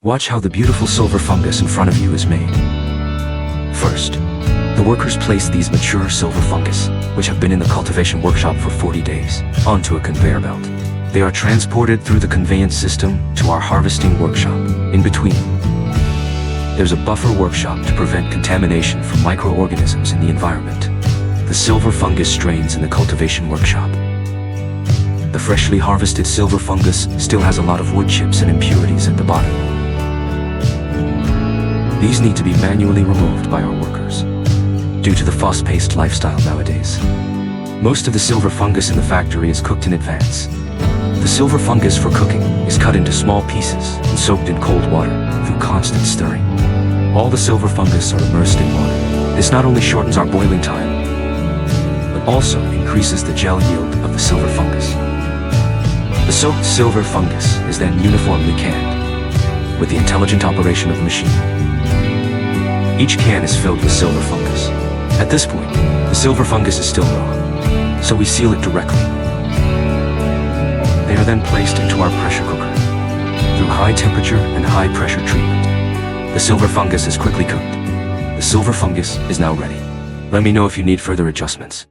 Watch how the beautiful silver fungus in front of you is made. First, the workers place these mature silver fungus, which have been in the cultivation workshop for 40 days, onto a conveyor belt. They are transported through the conveyance system to our harvesting workshop. In between, there's a buffer workshop to prevent contamination from microorganisms in the environment. The silver fungus strains in the cultivation workshop. The freshly harvested silver fungus still has a lot of wood chips and impurities at the bottom. These need to be manually removed by our workers, due to the fast-paced lifestyle nowadays. Most of the silver fungus in the factory is cooked in advance. The silver fungus for cooking is cut into small pieces and soaked in cold water through constant stirring. All the silver fungus are immersed in water. This not only shortens our boiling time, but also increases the gel yield of the silver fungus. The soaked silver fungus is then uniformly canned with the intelligent operation of the machine. Each can is filled with silver fungus. At this point, the silver fungus is still raw, so we seal it directly. They are then placed into our pressure cooker. Through high temperature and high pressure treatment, the silver fungus is quickly cooked. The silver fungus is now ready. Let me know if you need further adjustments.